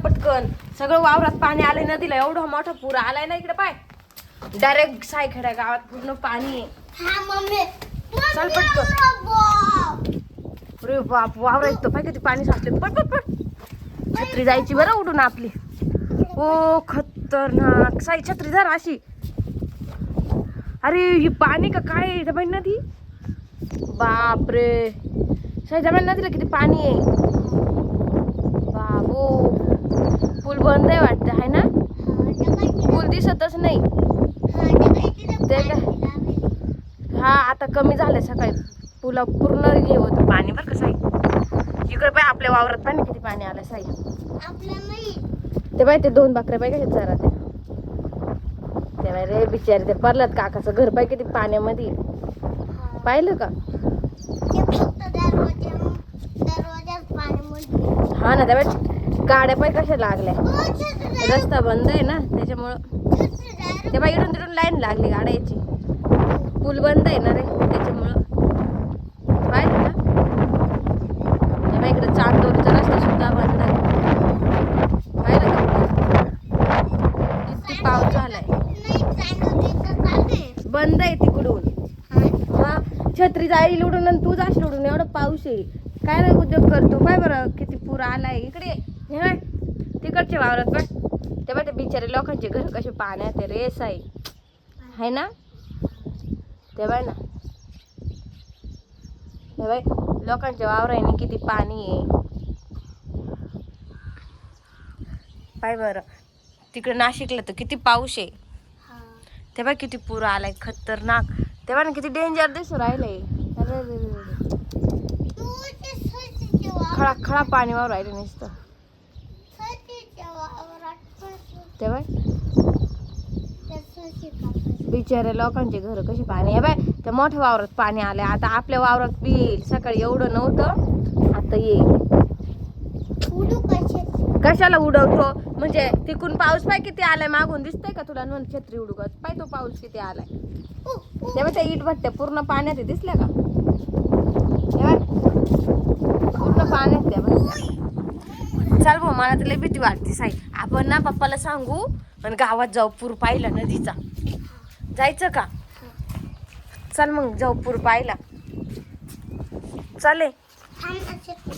पटकन सगळं वावरात पाणी आलंय नदीला. एवढा मोठा पूर आलाय ना इकडे. पाय डायरेक्ट सायखेड्या गावात पूर्ण पाणी आहे. चल पटकन. अरे बाप, वावरा येतो पाय किती पाणी साचले. पट पट पट. छत्री जायची बरं उडून आपली. ओ खतरनाक. साई छत्री धर अशी. अरे ही पाणी का काय जबाई नदी. बापरे साई जबाई नदीला किती पाणी आहे. बाबो पूल बंद आहे वाटतं आहे ना. पूल दिसतच नाही ते काय. हा आता कमी झालंय. सकाळी पुला पूर्ण हे होतं पाणी बरं का साई. इकडे पाय आपल्या वावरात पाणी किती पाणी आलं साई. ते बाय ते 2 बकऱ्या पाय कशा जरा ते बाय रे बिचारे ते पडल्यात. काकाचं घर पाय किती पाण्यामध्ये. पाहिलं का. हा ना त्या गाड्या पाय कशा लागल्या. रस्ता बंद आहे ना त्याच्यामुळं. ते बाई इकडून तिकडून लाईन लागली गाड्याची. पूल बंद आहे ना रे त्याच्यामुळं. पाहिलं ना त्या बाई इकडे चांदोरीचा रस्ता सुद्धा बंद आहे. पाहिलं का किती पाऊस झालाय. बंद आहे तिकडून. हा छत्री जाईल उडून आणि तू जाशील उडून. एवढं पाऊस आहे काय नाही उद्योग करतो. पाय बरं किती पूर आलाय इकडे. हे बाय तिकडच्या वावरात पण ते बाय ते बिचारे लोकांचे घर कसे पाण्यात रे साई आहे ना. ते बाय ना हे बाय लोकांच्या वावराने किती पाणी आहे. पाय बरं तिकडे नाशिकला तर किती पाऊस आहे. ते बाय किती पूर आलाय खतरनाक. तेव्हा ना किती डेंजर दिसू राहिलंय. खळा खळा पाणी वावर राहिले नुसतं. तेव्हा बिचारे लोकांचे घर कशी पाणी आहे बाय. त्या मोठ्या वावरात पाणी आलंय. आता आपल्या वावरात बी सकाळी एवढं नव्हतं आता येईल. कशाला उडवतो म्हणजे तिकून पाऊस पाय किती आलाय मागून दिसतंय का तुला. म्हणून छत्री उडवत पाय तो पाऊस किती आलाय. तेव्हा त्या इट भट्ट्या पूर्ण पाण्यात आहे दिसल्या का. तेव्हा पूर्ण पाण्यात त्या भट्ट्या. चल भाऊ मला तर लय भीती वाटते साई. आपण ना पप्पाला सांगू आणि गावात जाऊ पूर पाहिला नदीचा. जायचं का. चल मग जाऊ पूर पाहिला. चालेल.